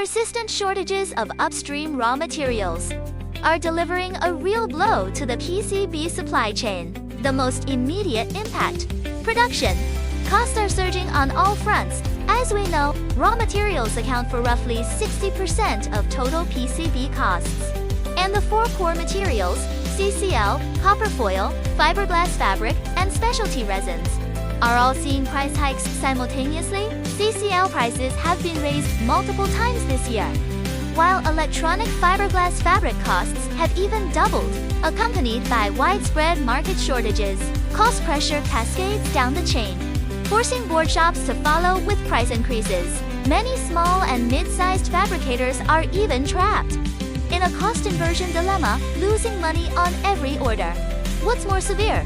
Persistent shortages of upstream raw materials are delivering a real blow to the PCB supply chain. The most immediate impact: production. Costs are surging on all fronts. As we know, raw materials account for roughly 60% of total PCB costs. And the four core materials, CCL, copper foil, fiberglass fabric, and specialty resins, are all seeing price hikes simultaneously. CCL prices have been raised multiple times this year, while electronic fiberglass fabric costs have even doubled, accompanied by widespread market shortages. Cost pressure cascades down the chain, forcing board shops to follow with price increases. Many small and mid-sized fabricators are even trapped in a cost inversion dilemma, losing money on every order. What's more severe?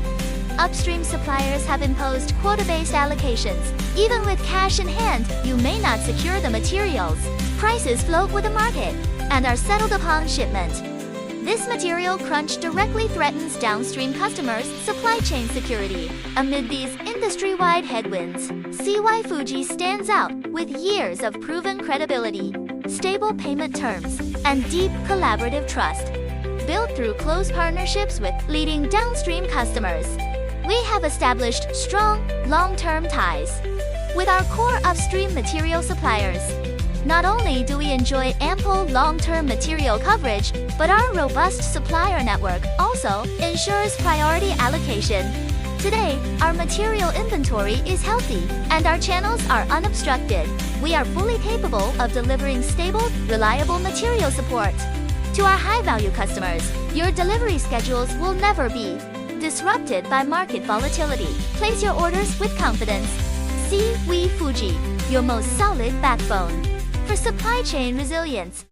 Upstream suppliers have imposed quota-based allocations. Even with cash in hand, you may not secure the materials. Prices float with the market and are settled upon shipment. This material crunch directly threatens downstream customers' supply chain security. Amid these industry-wide headwinds, CY Fuji stands out with years of proven credibility, stable payment terms, and deep collaborative trust. Built through close partnerships with leading downstream customers, we have established strong, long-term ties with our core upstream material suppliers. Not only do we enjoy ample long-term material coverage, but our robust supplier network also ensures priority allocation. Today, our material inventory is healthy, and our channels are unobstructed. We are fully capable of delivering stable, reliable material support. To our high-value customers, your delivery schedules will never be disrupted by market volatility. Place your orders with confidence. CY Fuji, your most solid backbone for supply chain resilience.